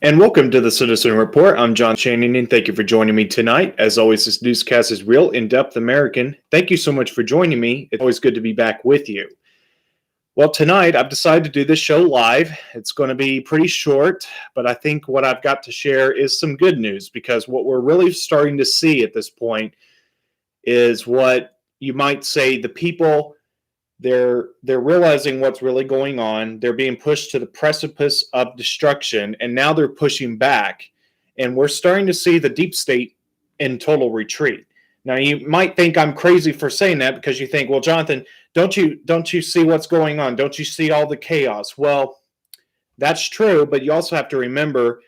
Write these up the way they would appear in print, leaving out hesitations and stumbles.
And welcome to the Citizen Report. I'm John Shannon, and thank you for joining me tonight. As always, this newscast is real, in-depth American. Thank you so much for joining me. It's always good to be back with you. Well, tonight I've decided to do this show live. It's going to be pretty short, but I think what I've got to share is some good news, because what we're really starting to see at this point is what you might say the people, they're realizing what's really going on. They're being pushed to the precipice of destruction, and now they're pushing back. And we're starting to see the deep state in total retreat. Now, you might think I'm crazy for saying that, because you think, well, Jonathan, don't you see what's going on? Don't you see all the chaos? Well, that's true, but you also have to remember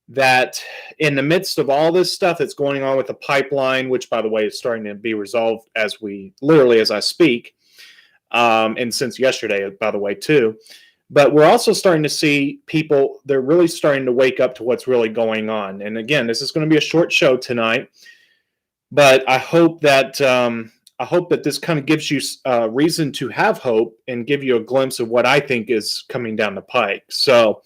that in the midst of all this stuff that's going on with the pipeline, which, by the way, is starting to be resolved as I speak, and since yesterday, by the way, too. But we're also starting to see people, they're really starting to wake up to what's really going on. And again, this is going to be a short show tonight, but I hope that this kind of gives you reason to have hope and give you a glimpse of what I think is coming down the pike. So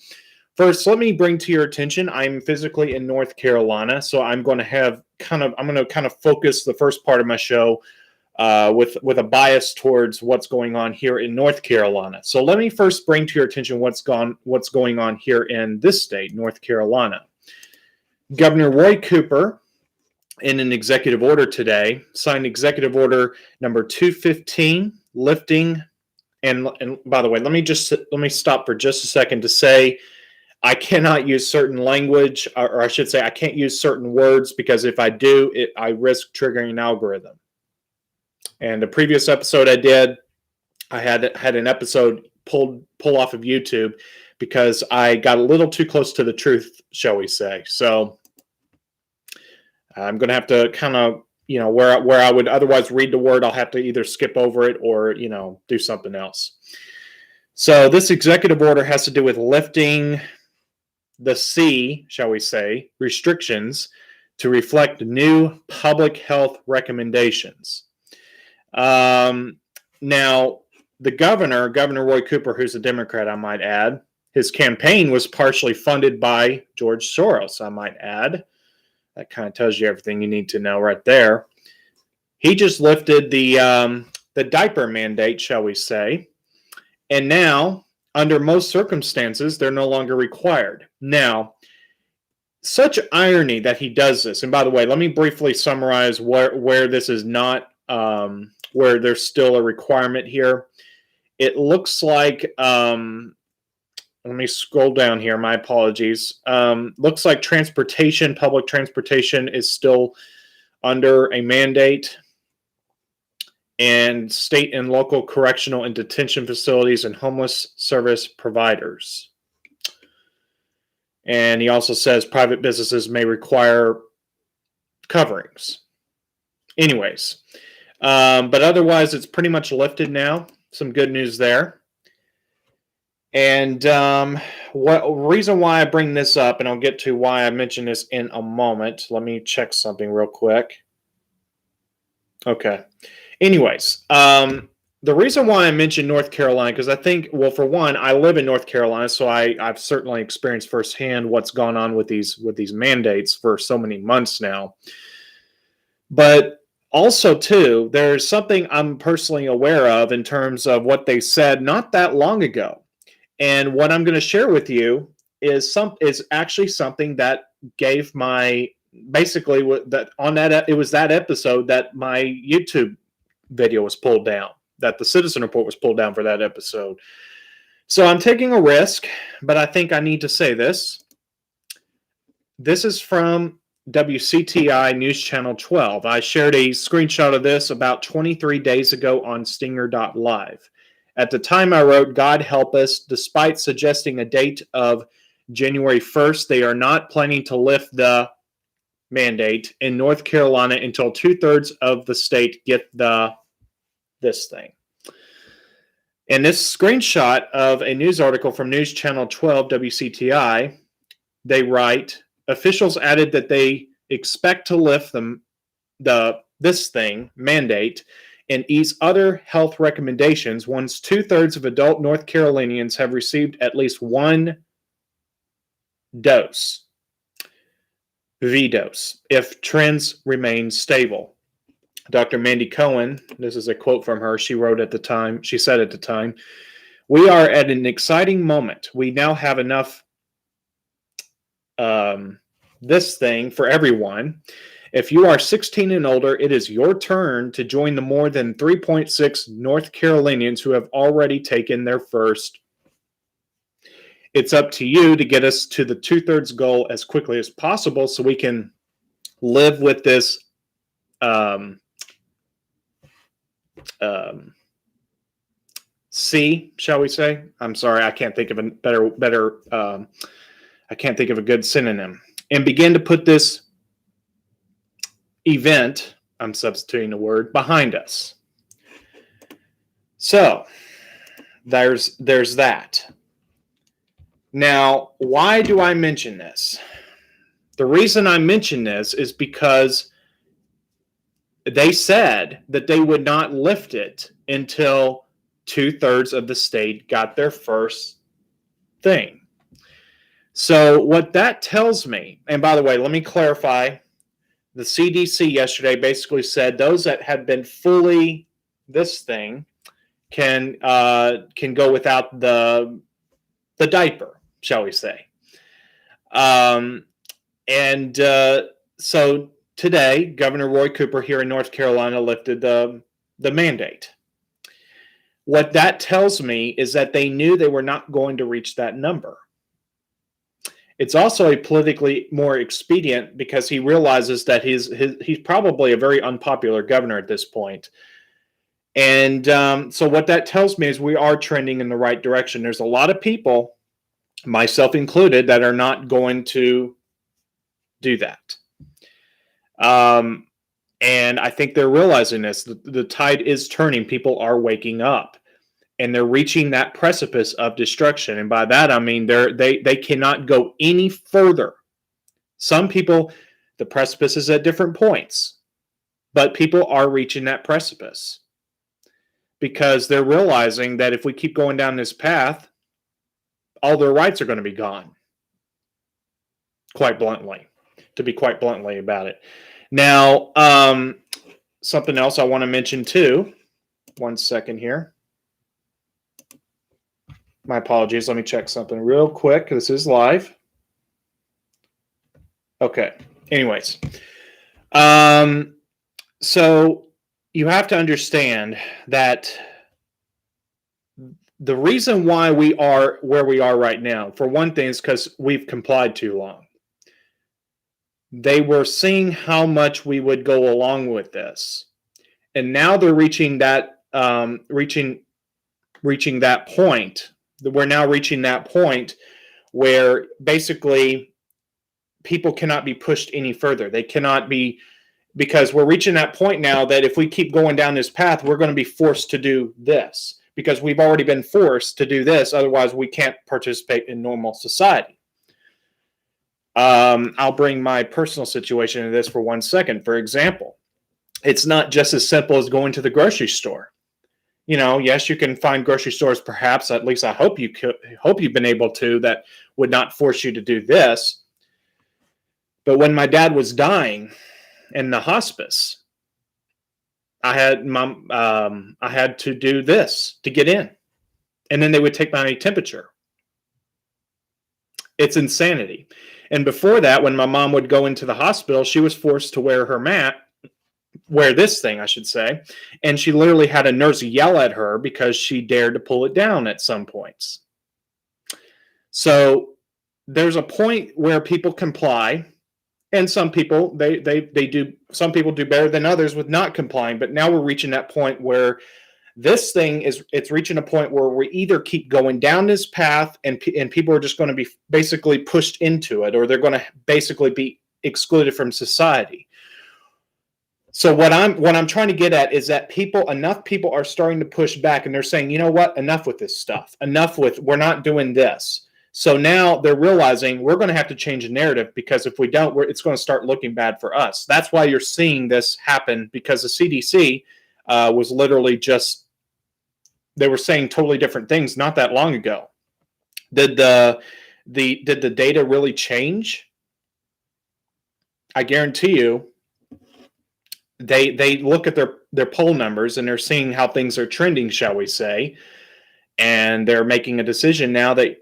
first, let me bring to your attention, I'm physically in North Carolina, so I'm going to kind of focus the first part of my show with a bias towards what's going on here in North Carolina. So let me first bring to your attention what's going on here in this state, North Carolina. Governor Roy Cooper, in an executive order today, signed executive order number 215, lifting. And by the way, let me stop for just a second to say I cannot use certain language, or I should say I can't use certain words, because if I do, I risk triggering an algorithm. And the previous episode I did, I had an episode pull off of YouTube because I got a little too close to the truth, shall we say. So I'm going to have to kind of, where I would otherwise read the word, I'll have to either skip over it or, do something else. So this executive order has to do with lifting the C, shall we say, restrictions to reflect new public health recommendations. Now, the Governor Roy Cooper, who's a Democrat, I might add, his campaign was partially funded by George Soros, I might add. That kind of tells you everything you need to know right there. He just lifted the diaper mandate, shall we say, and now, under most circumstances, they're no longer required. Now, such irony that he does this. And by the way, let me briefly summarize where this is not where there's still a requirement here. It looks like, let me scroll down here, my apologies. Looks like public transportation is still under a mandate, and state and local correctional and detention facilities and homeless service providers. And he also says private businesses may require coverings. Anyways, but otherwise, it's pretty much lifted now. Some good news there. And reason why I bring this up, and I'll get to why I mention this in a moment. Let me check something real quick. Okay. Anyways, the reason why I mentioned North Carolina, because I think, well, for one, I live in North Carolina, so I've certainly experienced firsthand what's gone on with these mandates for so many months now. But also, too, there's something I'm personally aware of in terms of what they said not that long ago. And what I'm going to share with you is actually something that gave my, basically, it was that episode that my YouTube video was pulled down, that the Citizen Report was pulled down for that episode. So I'm taking a risk, but I think I need to say this. This is from WCTI News Channel 12. I shared a screenshot of this about 23 days ago on Stinger.live. At the time I wrote, God help us, despite suggesting a date of January 1st, they are not planning to lift the mandate in North Carolina until 2/3 of the state get this thing. And this screenshot of a news article from News Channel 12 WCTI, they write, officials added that they expect to lift this mandate and ease other health recommendations once 2/3 of adult North Carolinians have received at least one dose, V dose, if trends remain stable. Dr. Mandy Cohen, this is a quote from her, she said at the time, "We are at an exciting moment. We now have enough this thing for everyone. If you are 16 and older, it is your turn to join the more than 3.6 North Carolinians who have already taken their first. It's up to you to get us to the 2/3 goal as quickly as possible so we can live with this C, shall we say? I'm sorry, I can't think of a better I can't think of a good synonym. And begin to put this event, I'm substituting the word, behind us." So there's that. Now, why do I mention this? The reason I mention this is because they said that they would not lift it until 2/3 of the state got their first thing. So what that tells me, and by the way, let me clarify, the CDC yesterday basically said those that have been fully this thing can go without the diaper, shall we say. So today, Governor Roy Cooper here in North Carolina lifted the mandate. What that tells me is that they knew they were not going to reach that number. It's also a politically more expedient because he realizes that he's probably a very unpopular governor at this point. And so what that tells me is we are trending in the right direction. There's a lot of people, myself included, that are not going to do that. And I think they're realizing this. The tide is turning. People are waking up. And they're reaching that precipice of destruction. And by that, I mean they cannot go any further. Some people, the precipice is at different points. But people are reaching that precipice. Because they're realizing that if we keep going down this path, all their rights are going to be gone. Quite bluntly. To be quite bluntly about it. Now, something else I want to mention too. One second here. My apologies. Let me check something real quick. This is live. Okay. Anyways. So you have to understand that the reason why we are where we are right now, for one thing, is because we've complied too long. They were seeing how much we would go along with this. And now they're reaching that reaching that point. We're now reaching that point where basically people cannot be pushed any further. They cannot be, because we're reaching that point now that if we keep going down this path, we're going to be forced to do this because we've already been forced to do this. Otherwise, we can't participate in normal society. I'll bring my personal situation into this for 1 second. For example, it's not just as simple as going to the grocery store. You know, yes, you can find grocery stores, perhaps, at least I hope you've been able to, that would not force you to do this. But when my dad was dying in the hospice, I had to do this to get in. And then they would take my temperature. It's insanity. And before that, when my mom would go into the hospital, she was forced to wear this thing, I should say. And she literally had a nurse yell at her because she dared to pull it down at some points. So there's a point where people comply, and some people they do. Some people do better than others with not complying. But now we're reaching that point where this thing it's reaching a point where we either keep going down this path and people are just going to be basically pushed into it, or they're going to basically be excluded from society. So what I'm trying to get at is that enough people are starting to push back, and they're saying, you know what, enough with this stuff. We're not doing this. So now they're realizing we're going to have to change the narrative, because if we don't, it's going to start looking bad for us. That's why you're seeing this happen, because the CDC was literally they were saying totally different things not that long ago. Did the data really change? I guarantee you, they look at their poll numbers and they're seeing how things are trending, shall we say, and they're making a decision now that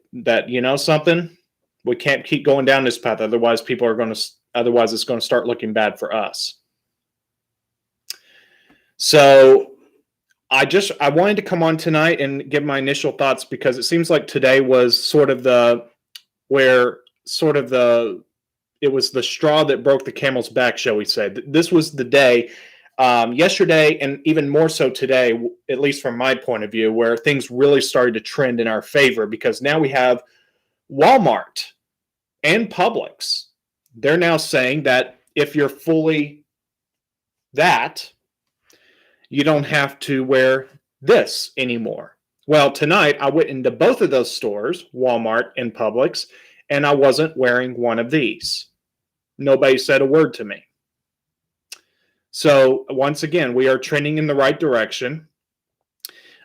something, we can't keep going down this path, otherwise it's going to start looking bad for us. So I wanted to come on tonight and give my initial thoughts, because it seems like today was it was the straw that broke the camel's back, shall we say. This was the day, yesterday, and even more so today, at least from my point of view, where things really started to trend in our favor, because now we have Walmart and Publix. They're now saying that if you're fully that, you don't have to wear this anymore. Well, tonight I went into both of those stores, Walmart and Publix, and I wasn't wearing one of these. Nobody said a word to me. So once again, we are trending in the right direction.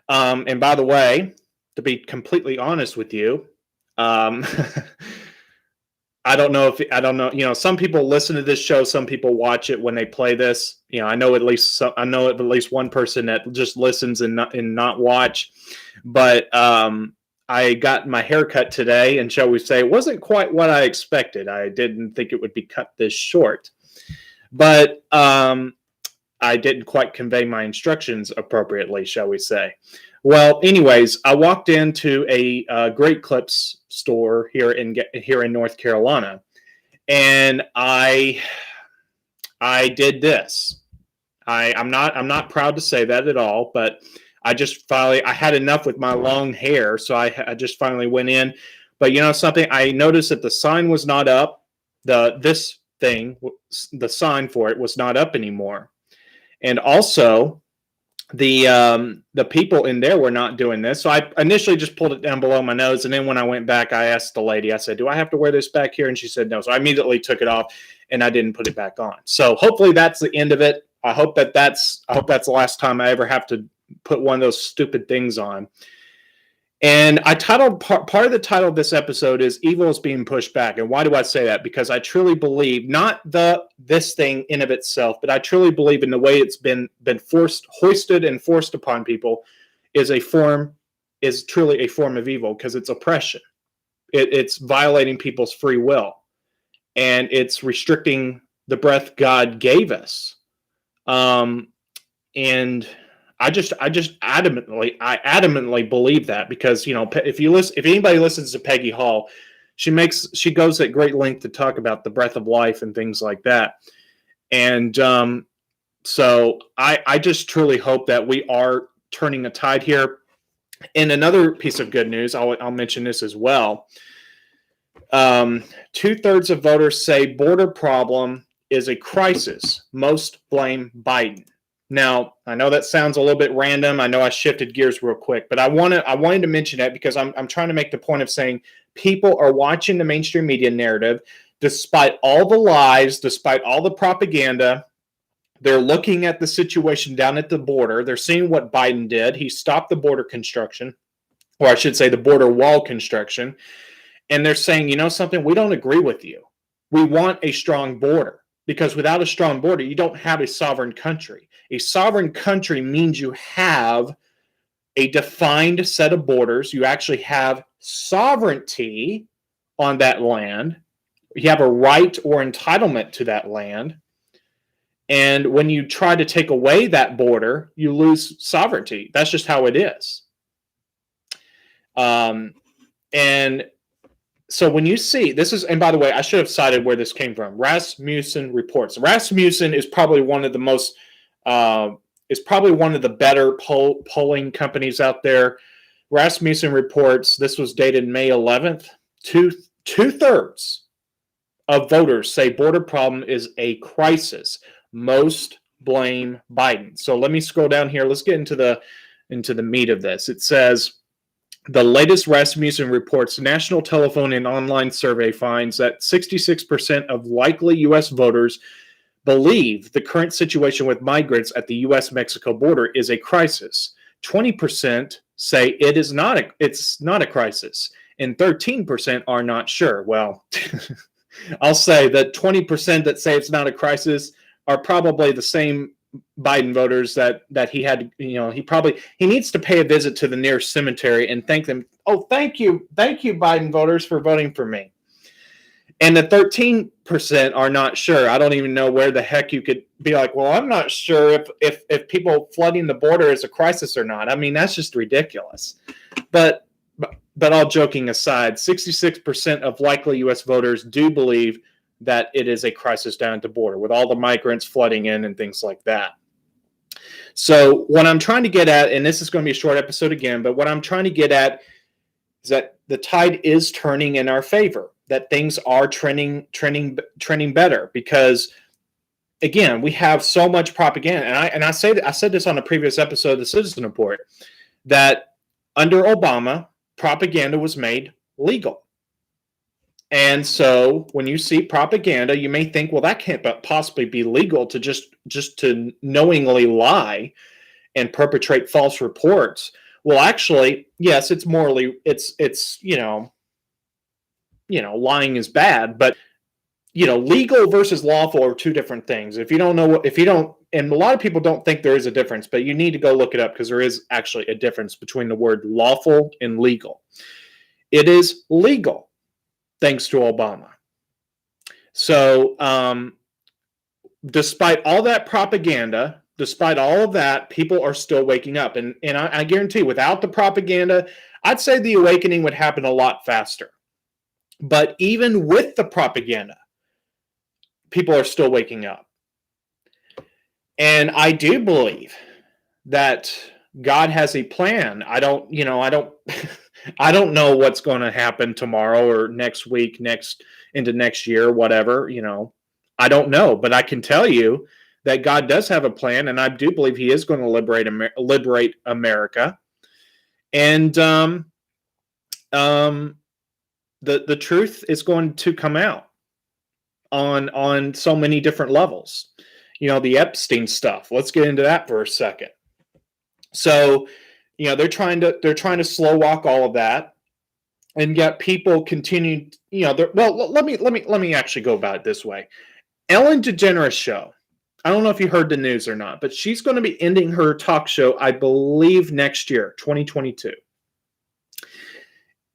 And by the way, to be completely honest with you, I don't know. Some people listen to this show. Some people watch it when they play this. I know at least one person that just listens and not watch. But I got my haircut today, and shall we say, it wasn't quite what I expected. I didn't think it would be cut this short, but I didn't quite convey my instructions appropriately, shall we say. Well, anyways, I walked into a Great Clips store here in North Carolina, and I did this. I'm not proud to say that at all, but I had enough with my long hair, so I just finally went in. But something, I noticed that the sign was not up. The sign for it was not up anymore, and also the people in there were not doing this. So I initially just pulled it down below my nose, and then when I went back, I asked the lady, I said, "Do I have to wear this back here?" And she said no. So I immediately took it off, and I didn't put it back on. So hopefully that's the end of it. I hope that's the last time I ever have to put one of those stupid things on. And I titled part of the title of this episode is "Evil is Being Pushed Back." And why do I say that? Because I truly believe, not this thing in of itself, but I truly believe in the way it's been hoisted and forced upon people is truly a form of evil, because it's oppression. It's violating people's free will, and it's restricting the breath God gave us. And I adamantly believe that, because if anybody listens to Peggy Hall, she goes at great length to talk about the breath of life and things like that. And so I just truly hope that we are turning a tide here. And another piece of good news, I'll mention this as well. 2/3 of voters say border problem is a crisis. Most blame Biden. Now, I know that sounds a little bit random. I know I shifted gears real quick, but I wanted to mention that because I'm trying to make the point of saying people are watching the mainstream media narrative, despite all the lies, despite all the propaganda. They're looking at the situation down at the border. They're seeing what Biden did. He stopped the border construction, or I should say the border wall construction. And they're saying, something, we don't agree with you. We want a strong border, because without a strong border, you don't have a sovereign country. A sovereign country means you have a defined set of borders. You actually have sovereignty on that land. You have a right or entitlement to that land. And when you try to take away that border, you lose sovereignty. That's just how it is. And so when you see this is, and by the way, I should have cited where this came from. Rasmussen reports. Rasmussen is probably one of the most, better polling companies out there. Rasmussen reports. This was dated May 11th. Two-thirds of voters say border problem is a crisis. Most blame Biden. So let me scroll down here. Let's get into the meat of this. It says, the latest Rasmussen reports national telephone and online survey finds that 66% of likely U.S. voters believe the current situation with migrants at the U.S.-Mexico border is a crisis. 20% say it's not a crisis, and 13% are not sure. Well, I'll say that 20% that say it's not a crisis are probably the same Biden voters that he had. He needs to pay a visit to the nearest cemetery and thank them. Oh, thank you, Biden voters, for voting for me. And the 13% are not sure. I don't even know where the heck you could be like, well, I'm not sure if people flooding the border is a crisis or not. I mean, that's just ridiculous. But all joking aside, 66% of likely U.S. voters do believe that it is a crisis down at the border with all the migrants flooding in and things like that. So what I'm trying to get at, and this is going to be a short episode again, but what I'm trying to get at is that the tide is turning in our favor, that things are trending better, because again, we have so much propaganda. And I said this on a previous episode of the Citizen Report, that under Obama, propaganda was made legal. And so when you see propaganda, you may think, well, that can't possibly be legal to just to knowingly lie and perpetrate false reports. Well, actually, yes, it's morally, it's lying is bad, but legal versus lawful are two different things. And a lot of people don't think there is a difference, but you need to go look it up, because there is actually a difference between the word lawful and legal. It is legal, thanks to Obama. So, despite all that propaganda, despite all of that, people are still waking up. And I guarantee, without the propaganda, I'd say the awakening would happen a lot faster. But even with the propaganda, people are still waking up. And I do believe that God has a plan. I don't know what's going to happen tomorrow or next week, into next year, whatever, I don't know, but I can tell you that God does have a plan, and I do believe he is going to liberate America. And the truth is going to come out on so many different levels. The Epstein stuff. Let's get into that for a second. So, they're trying to slow walk all of that, and yet people continue. Let me actually go about it this way. Ellen DeGeneres show. I don't know if you heard the news or not, but she's going to be ending her talk show, I believe, next year, 2022.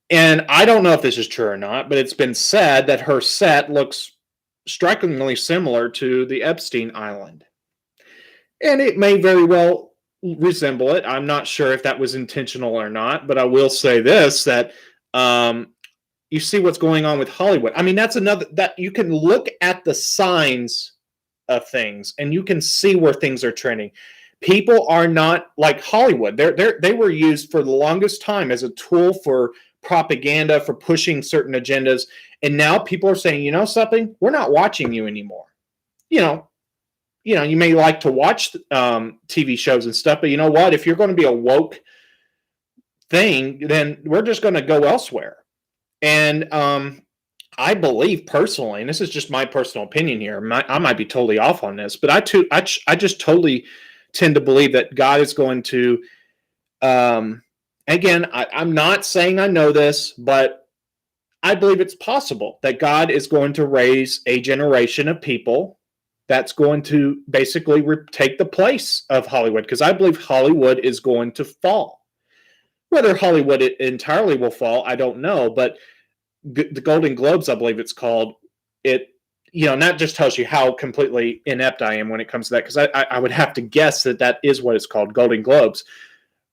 And I don't know if this is true or not, but it's been said that her set looks strikingly similar to the Epstein Island. And it may very well resemble it. I'm not sure if that was intentional or not, but I will say this, that you see what's going on with Hollywood. I mean, that's another, that you can look at the signs of things and you can see where things are trending. People are not like Hollywood. They were used for the longest time as a tool for propaganda, for pushing certain agendas. And now people are saying, something, we're not watching you anymore. You may like to watch TV shows and stuff, but you know what? If you're going to be a woke thing, then we're just going to go elsewhere. And I believe personally, and this is just my personal opinion here, I might be totally off on this, but I just totally tend to believe that God is going to, again, I'm not saying I know this, but I believe it's possible that God is going to raise a generation of people that's going to basically take the place of Hollywood, because I believe Hollywood is going to fall. Whether Hollywood entirely will fall, I don't know, but the Golden Globes, I believe it's called, it, that just tells you how completely inept I am when it comes to that, because I would have to guess that is what it's called, Golden Globes.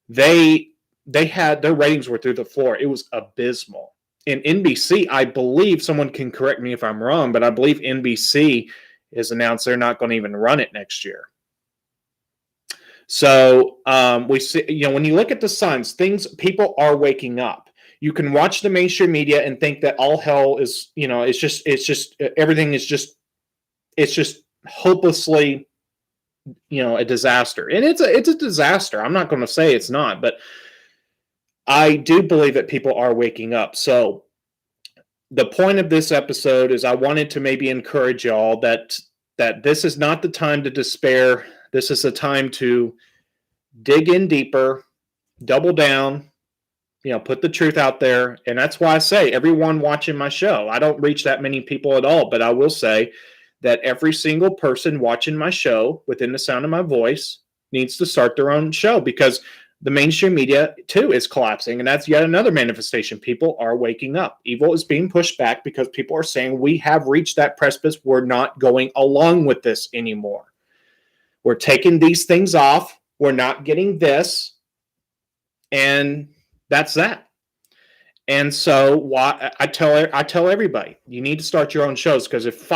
They had, their ratings were through the floor. It was abysmal. In NBC, I believe, someone can correct me if I'm wrong, but I believe NBC has announced they're not going to even run it next year. So we see, when you look at the signs, people are waking up. You can watch the mainstream media and think that all hell is, it's just everything is just, it's just hopelessly, a disaster. And it's a disaster. I'm not going to say it's not, but I do believe that people are waking up. So the point of this episode is I wanted to maybe encourage y'all that this is not the time to despair. This is a time to dig in deeper, double down, put the truth out there. And that's why I say everyone watching my show, I don't reach that many people at all, but I will say that every single person watching my show within the sound of my voice needs to start their own show, because the mainstream media too is collapsing. And that's yet another manifestation. People are waking up. Evil is being pushed back because people are saying we have reached that precipice. We're not going along with this anymore. We're taking these things off. We're not getting this. And that's that. And so I tell everybody, you need to start your own shows, because if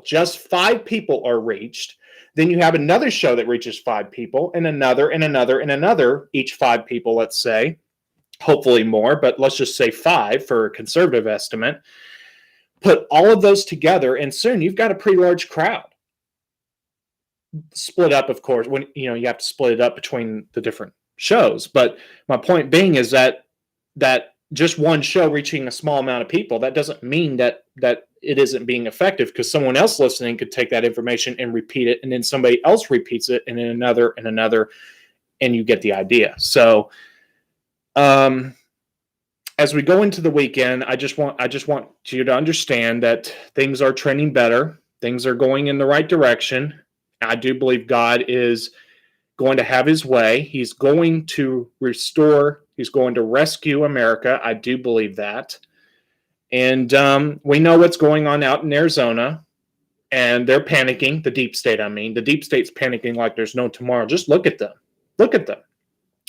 just 5 people are reached, then you have another show that reaches 5 people, and another, and another, and another, each 5 people, let's say, hopefully more, but let's just say 5 for a conservative estimate. Put all of those together, and soon you've got a pretty large crowd. Split up, of course, when you have to split it up between the different shows. But my point being is that just one show reaching a small amount of people, that doesn't mean that it isn't being effective, because someone else listening could take that information and repeat it, and then somebody else repeats it, and then another and another, and you get the idea. So as we go into the weekend, I just want you to understand that things are trending better. Things are going in the right direction. I do believe God is going to have his way. He's going to restore. He's going to rescue America. I do believe that. And we know what's going on out in Arizona, and they're panicking. The deep state, the deep state's panicking like there's no tomorrow. Just look at them. Look at them.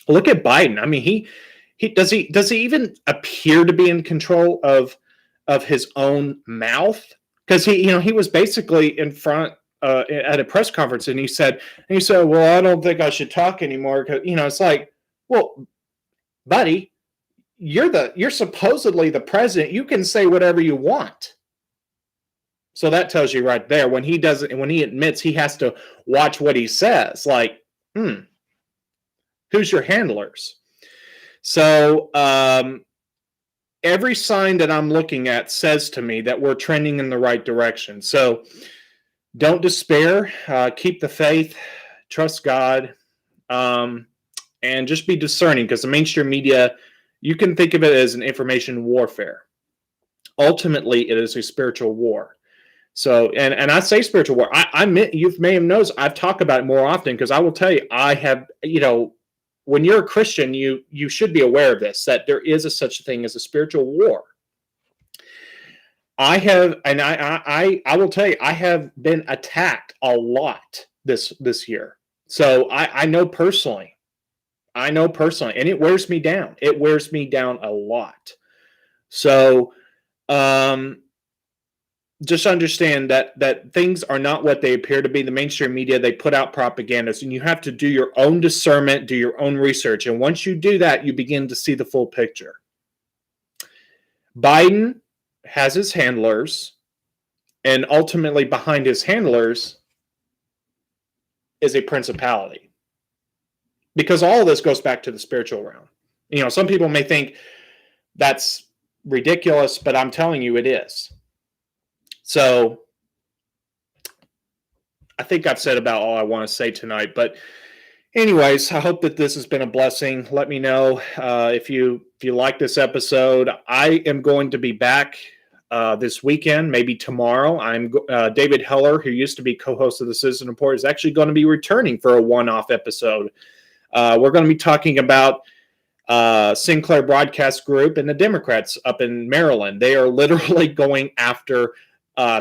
Look at Biden. He does he even appear to be in control of his own mouth? Because he was basically in front at a press conference, and he said, well, I don't think I should talk anymore, because it's like, well, buddy, you're supposedly the president. You can say whatever you want. So that tells you right there, when he admits he has to watch what he says, like, who's your handlers? So every sign that I'm looking at says to me that we're trending in the right direction. So don't despair. Keep the faith. Trust God. And just be discerning, because the mainstream media, you can think of it as an information warfare. Ultimately, it is a spiritual war. So, and I say spiritual war. You may have noticed I've talked about it more often, because I will tell you, I have, when you're a Christian, you should be aware of this, that there is such a thing as a spiritual war. I will tell you, I have been attacked a lot this year. So I know personally, and it wears me down. It wears me down a lot. So just understand that things are not what they appear to be. The mainstream media, they put out propaganda, and you have to do your own discernment, do your own research. And once you do that, you begin to see the full picture. Biden has his handlers, and ultimately behind his handlers is a principality. Because all of this goes back to the spiritual realm. Some people may think that's ridiculous, but I'm telling you it is. So I think I've said about all I want to say tonight. But anyways, I hope that this has been a blessing. Let me know if you like this episode. I am going to be back this weekend, maybe tomorrow. David Heller, who used to be co-host of the Citizen Report, is actually going to be returning for a one-off episode. We're going to be talking about Sinclair Broadcast Group and the Democrats up in Maryland. They are literally going after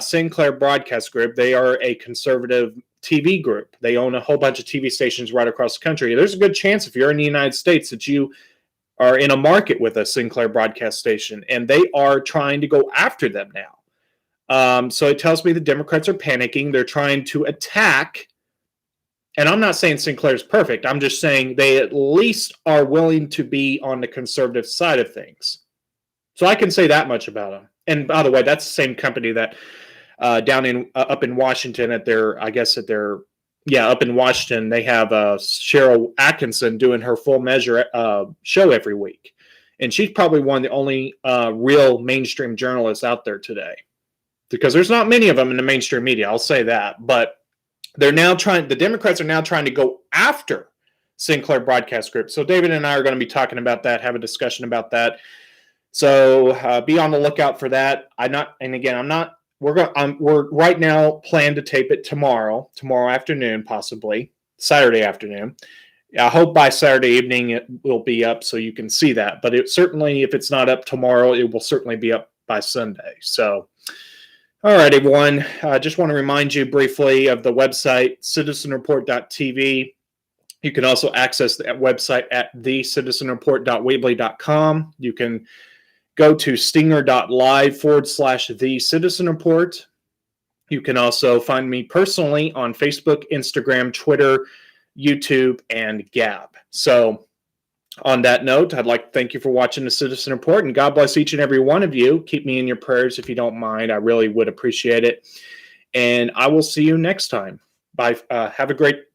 Sinclair Broadcast Group. They are a conservative TV group. They own a whole bunch of TV stations right across the country. There's a good chance, if you're in the United States, that you are in a market with a Sinclair broadcast station, and they are trying to go after them now. So it tells me the Democrats are panicking. They're trying to attack. And I'm not saying Sinclair is perfect. I'm just saying they at least are willing to be on the conservative side of things. So I can say that much about them. And by the way, that's the same company that up in Washington up in Washington, they have Cheryl Atkinson doing her Full Measure show every week. And she's probably one of the only real mainstream journalists out there today, because there's not many of them in the mainstream media. I'll say that. But the Democrats are now trying to go after Sinclair Broadcast Group. So David and I are going to be talking about that, have a discussion about that. So be on the lookout for that. We're right now planned to tape it tomorrow afternoon, possibly Saturday afternoon. I hope by Saturday evening it will be up so you can see that. But it certainly, if it's not up tomorrow, it will certainly be up by Sunday. So, all right, everyone. I just want to remind you briefly of the website, citizenreport.tv. You can also access that website at thecitizenreport.weebly.com. You can go to stinger.live/thecitizenreport. You can also find me personally on Facebook, Instagram, Twitter, YouTube, and Gab. So on that note, I'd like to thank you for watching the Citizen Report, and God bless each and every one of you. Keep me in your prayers if you don't mind. I really would appreciate it. And I will see you next time. Bye. Have a great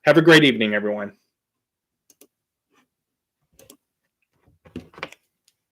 evening, everyone.